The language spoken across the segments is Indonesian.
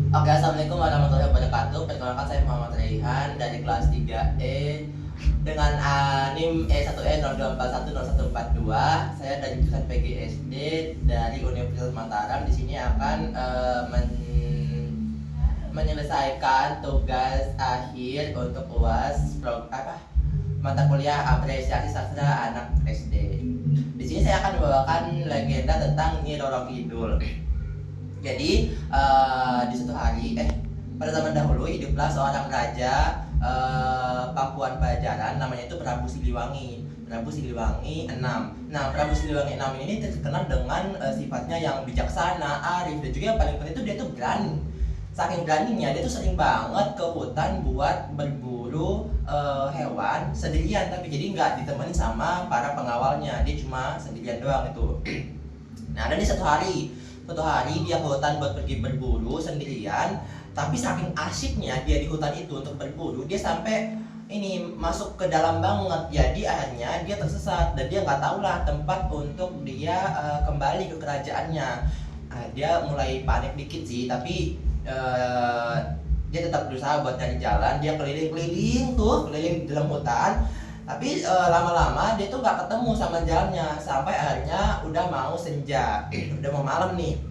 Oke, assalamualaikum warahmatullahi wabarakatuh. Perkenalkan saya Muhammad Raihan dari kelas 3E dengan NIM E1E02410142. Saya dari jurusan PGSD dari Universitas Mataram. Di sini akan menyelesaikan tugas akhir untuk UAS mata kuliah apresiasi sastra anak SD. Di sini saya akan membawakan legenda tentang Nyi Roro Kidul. Jadi di suatu hari, pada zaman dahulu hiduplah seorang raja Pakuan Pajajaran, namanya itu Prabu Siliwangi. Prabu Siliwangi 6. Nah, Prabu Siliwangi 6 ini terkenal dengan sifatnya yang bijaksana, arif, dan juga yang paling penting itu dia tuh berani. Saking beraninya dia tuh sering banget ke hutan buat berburu hewan sendirian, tapi jadi nggak ditemani sama para pengawalnya, dia cuma sendirian doang itu. Nah, ada di suatu hari dia ke hutan buat pergi berburu sendirian, tapi saking asyiknya dia di hutan itu untuk berburu, dia sampai ini masuk ke dalam banget. Jadi akhirnya dia tersesat dan dia nggak tahu lah tempat untuk dia kembali ke kerajaannya. Dia mulai panik dikit sih, tapi dia tetap berusaha buat nyari jalan. Dia keliling di dalam hutan, tapi lama-lama dia tuh nggak ketemu sama jalannya, sampai akhirnya udah mau senja, udah mau malam nih.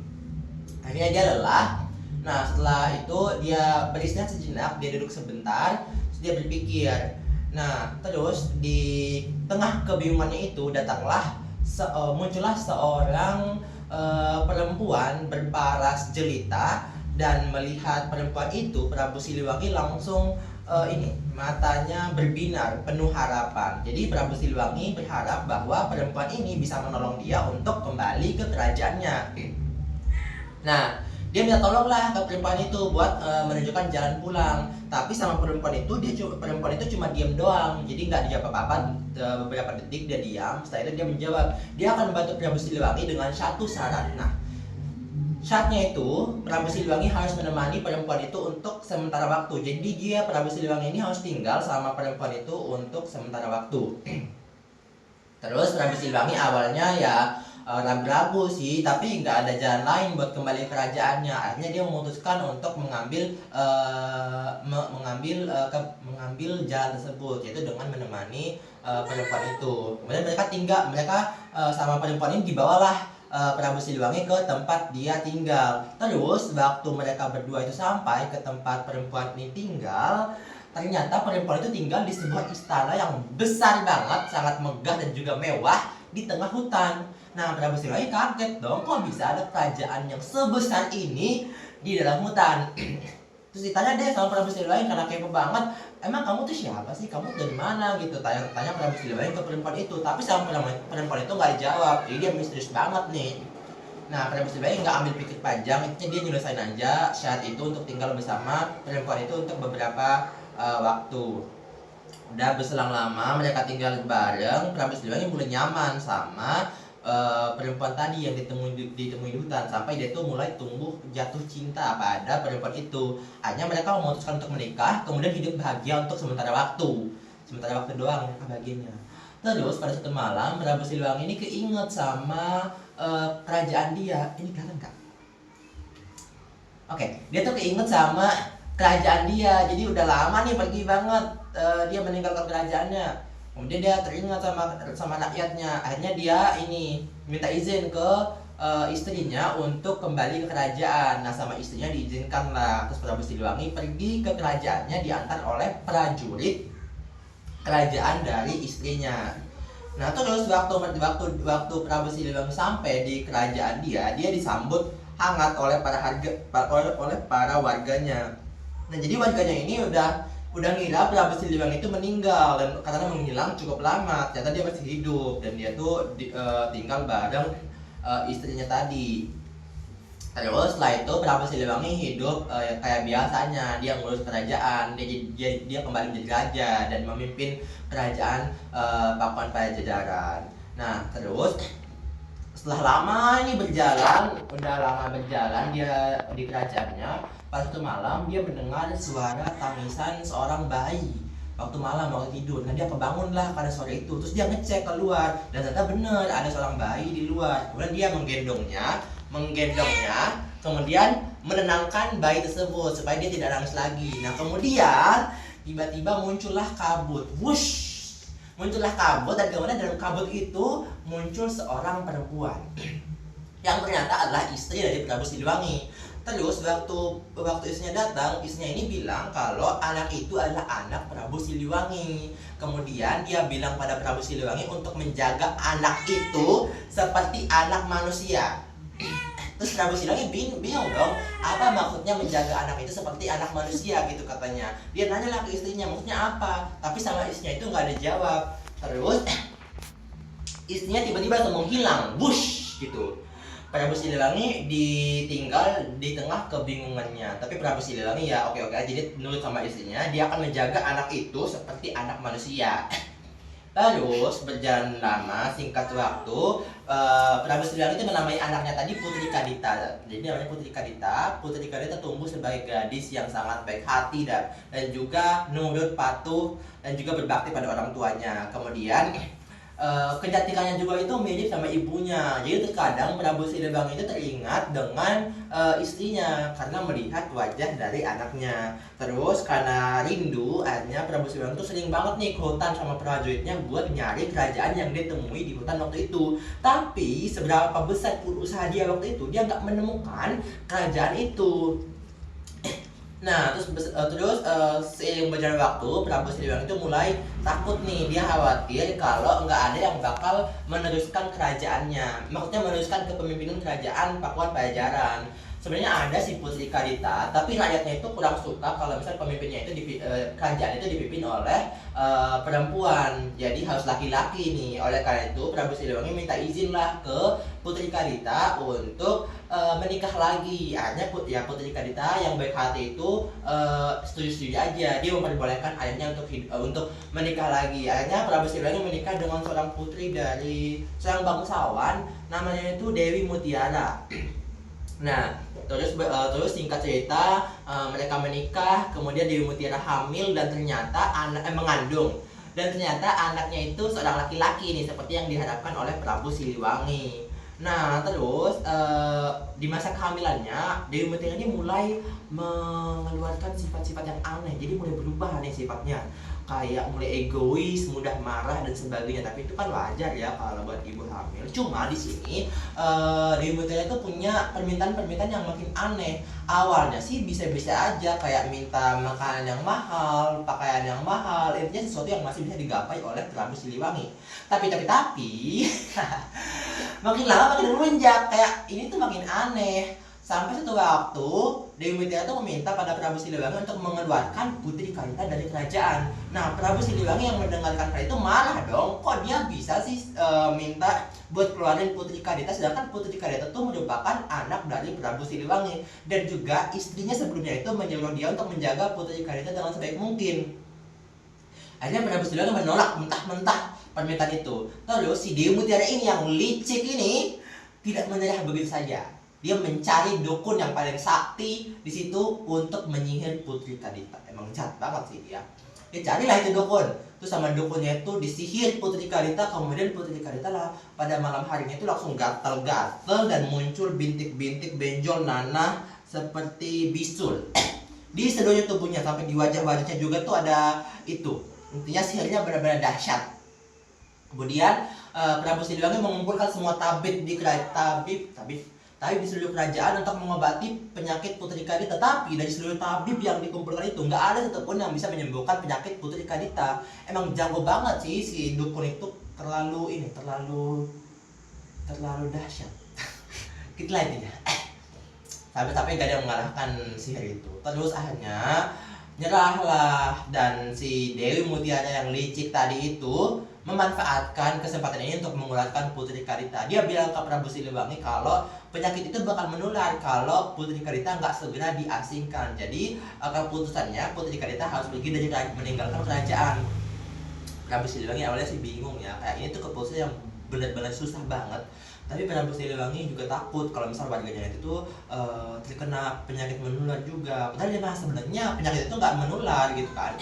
Akhirnya dia lelah. Nah, setelah itu dia beristirahat sejenak, dia duduk sebentar, terus dia berpikir. Nah, terus di tengah kebingungannya itu muncullah seorang perempuan berparas jelita. Dan melihat perempuan itu, Prabu Siliwangi langsung matanya berbinar penuh harapan. Jadi Prabu Siliwangi berharap bahwa perempuan ini bisa menolong dia untuk kembali ke kerajaannya. Nah, dia minta tolong lah ke perempuan itu buat menunjukkan jalan pulang. Tapi sama perempuan itu perempuan itu cuma diam doang. Jadi nggak dijawab apa-apa. Beberapa detik dia diam. Setelah itu dia menjawab, dia akan membantu Prabu Siliwangi dengan satu syarat. Nah, syaratnya itu Prabu Siliwangi harus menemani perempuan itu untuk sementara waktu. Jadi Prabu Siliwangi ini harus tinggal sama perempuan itu untuk sementara waktu. Terus Prabu Siliwangi awalnya ya ragu-ragu sih, tapi nggak ada jalan lain buat kembali ke kerajaannya. Akhirnya dia memutuskan untuk mengambil jalan tersebut, yaitu dengan menemani perempuan itu. Kemudian mereka sama perempuan ini dibawalah Prabu Siliwangi ke tempat dia tinggal. Terus waktu mereka berdua itu sampai ke tempat perempuan ini tinggal, ternyata perempuan itu tinggal di sebuah istana yang besar banget, sangat megah dan juga mewah di tengah hutan. Nah, Prabu Siliwangi kaget dong, kok bisa ada kerajaan yang sebesar ini di dalam hutan. Terus ditanya deh sama Prabu Siliwangi karena kepo banget, emang kamu tuh siapa sih? Kamu dari mana gitu? Tanya Prabu Siliwangi ke perempuan itu, tapi sama perempuan itu nggak dijawab. Jadi dia misterius banget nih. Nah, Prabu Siliwangi nggak ambil pikir panjang, intinya dia nyelesain aja syarat itu untuk tinggal bersama perempuan itu untuk beberapa waktu. Udah berselang lama mereka tinggal bareng, Prabu Siliwangi mulai nyaman sama perempuan tadi yang ditemui di hutan, sampai dia tuh mulai tumbuh jatuh cinta pada perempuan itu. Akhirnya mereka memutuskan untuk menikah, kemudian hidup bahagia untuk sementara waktu doang mereka bahagianya. Terus pada suatu malam Prabu Siliwangi ini keinget sama kerajaan dia. Ini kelihatan nggak? Oke, dia tuh keinget sama kerajaan dia. Jadi udah lama nih pergi banget dia meninggalkan kerajaannya. Kemudian dia teringat sama rakyatnya. Akhirnya dia ini minta izin ke istrinya untuk kembali ke kerajaan. Nah, sama istrinya diizinkan lah. Terus Prabu Siliwangi pergi ke kerajaannya diantar oleh prajurit kerajaan dari istrinya. Nah, terus waktu Prabu Siliwangi sampai di kerajaan dia disambut hangat oleh para warganya. Nah, jadi warganya ini udah ngira Prabu Siliwangi itu meninggal, dan karena menghilang cukup lama, ternyata dia masih hidup dan dia tuh tinggal bareng istrinya tadi. Terus setelah itu Prabu Siliwangi hidup kayak biasanya, dia ngurus kerajaan, dia kembali menjadi raja dan memimpin kerajaan Pakuan Pajajaran. Nah, terus setelah udah lama berjalan dia di kerajaannya. Pas suatu malam dia mendengar suara tangisan seorang bayi waktu malam, waktu tidur. Nah, dia kebangun lah karena suara itu. Terus dia ngecek keluar dan ternyata benar ada seorang bayi di luar. Kemudian dia menggendongnya, kemudian menenangkan bayi tersebut supaya dia tidak nangis lagi. Nah kemudian tiba-tiba muncullah kabut, wush, muncullah kabut, dan kemudian dalam kabut itu muncul seorang perempuan yang ternyata adalah istri dari Prabu Siliwangi. Terus waktu istrinya datang, istrinya ini bilang kalau anak itu adalah anak Prabu Siliwangi. Kemudian dia bilang pada Prabu Siliwangi untuk menjaga anak itu seperti anak manusia. Terus Prabu Siliwangi bingung dong, apa maksudnya menjaga anak itu seperti anak manusia gitu katanya. Dia nanya lah ke istrinya, maksudnya apa? Tapi sama istrinya itu nggak ada jawab. Terus istrinya tiba-tiba langsung menghilang, bush gitu. Prabu Siliwangi ditinggal di tengah kebingungannya. Tapi Prabu Siliwangi ya oke aja, jadi nurut sama istrinya. Dia akan menjaga anak itu seperti anak manusia. Terus berjalan lama, singkat waktu, Prabu Siliwangi itu menamai anaknya tadi Putri Kadita. Jadi namanya Putri Kadita. Putri Kadita tumbuh sebagai gadis yang sangat baik hati dan juga nurut, patuh, dan juga berbakti pada orang tuanya. Kemudian kecantikannya juga itu mirip sama ibunya. Jadi terkadang Prabu Siliwangi itu teringat dengan istrinya karena melihat wajah dari anaknya. Terus karena rindu, akhirnya Prabu Siliwangi itu sering banget nih ke hutan sama prajuritnya buat nyari kerajaan yang dia temui di hutan waktu itu. Tapi seberapa besar pun usaha dia waktu itu, dia nggak menemukan kerajaan itu. Nah, seiring berjalan waktu, Prabu Siliwangi itu mulai takut nih. Dia khawatir kalau nggak ada yang bakal meneruskan kerajaannya. Maksudnya meneruskan kepemimpinan kerajaan Pakuan Pajajaran. Sebenarnya ada si Putri Kadita, tapi rakyatnya itu kurang suka kalau misalnya pemimpinnya itu kerajaan itu dipimpin oleh perempuan. Jadi harus laki-laki nih. Oleh karena itu Prabu Siliwangi minta izin lah ke Putri Kadita untuk menikah lagi. Akhirnya Putri Kadita yang baik hati itu setuju-setuju aja. Dia memperbolehkan ayahnya untuk menikah lagi. Akhirnya Prabu Siliwangi menikah dengan seorang putri dari seorang bangsawan, namanya itu Dewi Mutiara. Nah, terus singkat cerita, mereka menikah, kemudian Dewi Mutiara hamil dan ternyata mengandung. Dan ternyata anaknya itu seorang laki-laki nih, seperti yang diharapkan oleh Prabu Siliwangi. Nah, terus di masa kehamilannya Dewi Mutiara ini mulai mengeluarkan sifat-sifat yang aneh. Jadi mulai berubah nih sifatnya. Kayak mulai egois, mudah marah dan sebagainya. Tapi itu kan wajar ya kalau buat ibu hamil. Cuma di sini Dewi Mutiara itu punya permintaan-permintaan yang makin aneh. Awalnya sih bisa-bisa aja, kayak minta makanan yang mahal, pakaian yang mahal. Intinya sesuatu yang masih bisa digapai oleh Prabu Siliwangi. Tapi makin lama makin melunjak. Kayak ini tuh makin aneh. Sampai satu waktu Dewi Mutiara itu meminta pada Prabu Siliwangi untuk mengeluarkan Putri Kadita dari kerajaan. Nah, Prabu Siliwangi yang mendengarkan hal itu marah dong. Kok dia bisa sih minta buat keluarin Putri Kadita, sedangkan Putri Kadita itu merupakan anak dari Prabu Siliwangi. Dan juga istrinya sebelumnya itu menyuruh dia untuk menjaga Putri Kadita dengan sebaik mungkin. Akhirnya Prabu Siliwangi menolak mentah-mentah permintaan itu. Terus si Dewi Mutiara ini yang licik ini tidak menyerah begitu saja. Dia mencari dukun yang paling sakti di situ untuk menyihir Putri Kadita. Emang jahat banget sih dia. Dia carilah itu dukun. Terus sama dukunnya itu disihir Putri Kadita. Kemudian Putri Kadita lah pada malam harinya itu langsung gatel-gatel dan muncul bintik-bintik benjol nanah seperti bisul di seluruh tubuhnya, sampai di wajah-wajahnya juga tuh ada itu. Intinya sihirnya benar-benar dahsyat. Kemudian Prabu Siliwangi mengumpulkan semua tabib di di seluruh kerajaan untuk mengobati penyakit Putri Kadita. Tapi dari seluruh tabib yang dikumpulkan itu nggak ada satupun yang bisa menyembuhkan penyakit Putri Kadita. Emang jago banget sih si dukun itu, terlalu dahsyat. Gitulah intinya. Tapi gak ada yang mengalahkan sihir itu. Terus akhirnya nyerahlah, dan si Dewi Mutiara yang licik tadi itu memanfaatkan kesempatan ini untuk mengeluarkan Putri Kadita. Dia bilang ke Prabu Siliwangi kalau penyakit itu bakal menular kalau Putri Kadita nggak segera diasingkan. Jadi keputusannya Putri Kadita harus pergi dari meninggalkan kerajaan. Prabu Siliwangi awalnya sih bingung ya, kayak ini tuh keputusan yang benar-benar susah banget. Tapi Prabu Siliwangi juga takut kalau misal warganya itu terkena penyakit menular juga. Padahal dia sebenarnya penyakit itu nggak menular gitu kan.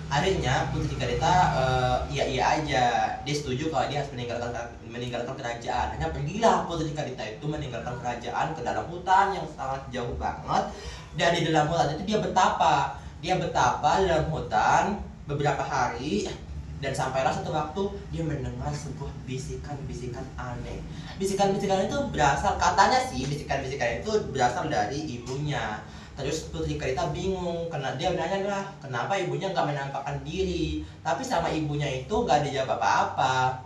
Akhirnya Putri Karita iya aja, dia setuju kalau dia harus meninggalkan kerajaan. Hanya pergilah Putri Karita itu meninggalkan kerajaan ke dalam hutan yang sangat jauh banget. Dan di dalam hutan itu dia betapa di dalam hutan beberapa hari. Dan sampailah satu waktu dia mendengar sebuah bisikan-bisikan aneh. Bisikan-bisikan itu berasal, katanya sih bisikan-bisikan itu berasal dari ibunya. Terus Putri Karita bingung, karena dia nanya lah kenapa ibunya nggak menampakkan diri. Tapi sama ibunya itu nggak dijawab apa-apa.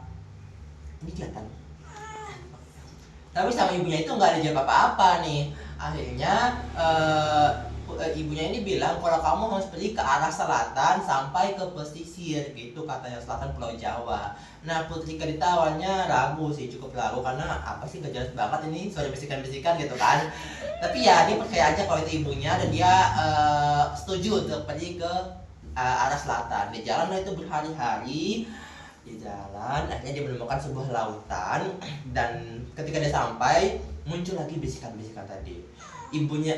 Ini kelihatan. Tapi sama ibunya itu nggak dijawab apa-apa nih. Akhirnya ibunya ini bilang kalau kamu harus pergi ke arah selatan sampai ke pesisir gitu, katanya selatan Pulau Jawa. Nah Putri Karita awalnya ragu sih, cukup ragu karena apa sih gak jelas banget ini suara bisikan-bisikan gitu kan. Tapi ya dia percaya aja kalau itu ibunya dan dia setuju untuk pergi ke arah selatan. Di jalan itu berhari-hari di jalan, akhirnya dia menemukan sebuah lautan. Dan ketika dia sampai muncul lagi bisikan-bisikan tadi.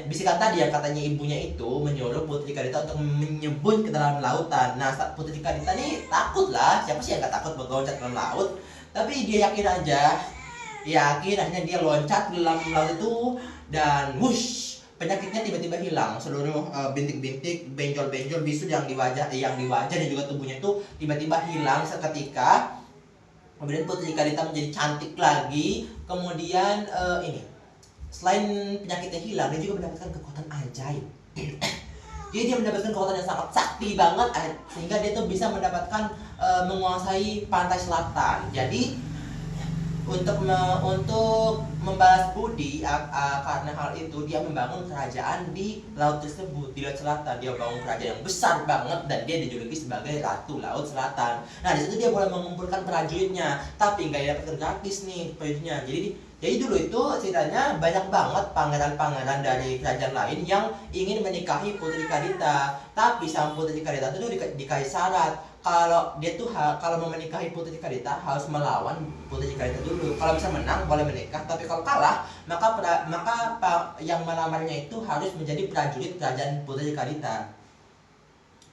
Bisikan tadi yang katanya ibunya itu menyuruh Putri Karita untuk menyebur ke dalam lautan. Nah Putri Karita nih takut lah, siapa sih yang gak takut loncat ke dalam laut. Tapi dia yakin akhirnya dia loncat ke dalam laut itu. Dan wush, penyakitnya tiba-tiba hilang. Seluruh bintik-bintik, benjol-benjol, bisu yang di wajah dan juga tubuhnya itu tiba-tiba hilang seketika. Kemudian Putri Karita menjadi cantik lagi. Kemudian selain penyakitnya hilang, dia juga mendapatkan kekuatan ajaib. Jadi dia mendapatkan kekuatan yang sangat sakti banget, sehingga dia tuh bisa mendapatkan menguasai pantai selatan. Jadi untuk membalas budi karena hal itu, dia membangun kerajaan di laut tersebut, di laut selatan. Dia bangun kerajaan yang besar banget dan dia dijuluki sebagai Ratu Laut Selatan. Nah di situ dia boleh mengumpulkan prajuritnya, tapi nggak dapatkan gratis nih prajuritnya. Jadi dulu itu ceritanya banyak banget pangeran-pangeran dari kerajaan lain yang ingin menikahi Putri Karita. Tapi sang Putri Karita itu dikasih syarat, kalau dia tuh kalau mau menikahi Putri Karita harus melawan Putri Karita dulu. Kalau bisa menang boleh menikah, tapi kalau kalah maka yang melamarnya itu harus menjadi prajurit kerajaan Putri Karita.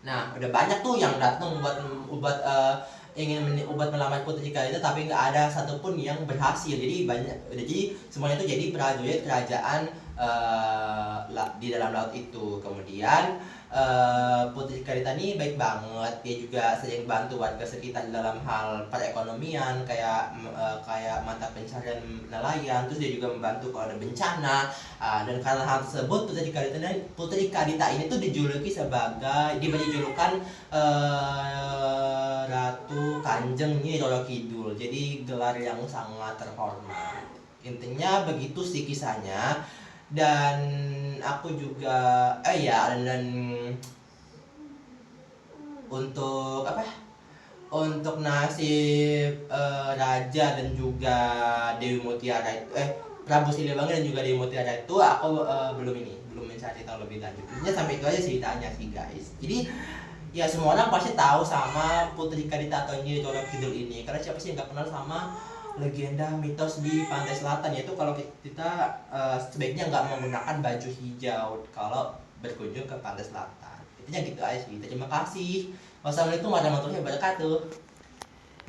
Nah udah banyak tuh yang datang buat buat melamar Putri Karita, tapi nggak ada satupun yang berhasil. Jadi semuanya itu jadi prajurit kerajaan di dalam laut itu. Kemudian Putri Karita ini baik banget, dia juga sering bantu warga sekitar dalam hal perekonomian, kayak mata pencarian nelayan. Terus dia juga membantu kalau ada bencana. Dan karena hal tersebut Putri Karita ini tuh diberi julukan Ratu Kanjeng Nyi Roro Kidul. Jadi gelar yang sangat terhormat. Intinya begitu sih kisahnya. Dan aku juga dan untuk nasib raja dan juga Dewi Mutiara itu Prabu Siliwangi dan juga Dewi Mutiara itu aku belum mencari tahu lebih lanjut. Intinya sampai itu aja ceritanya sih guys. Jadi ya semua orang pasti tahu sama Putri Karita atau Nyi Roro Kidul ini, karena siapa sih yang nggak kenal sama legenda mitos di pantai selatan, yaitu kalau kita sebaiknya nggak menggunakan baju hijau kalau berkunjung ke pantai selatan. Intinya gitu aja sih. Terima kasih. Wassalamualaikum warahmatullahi wabarakatuh.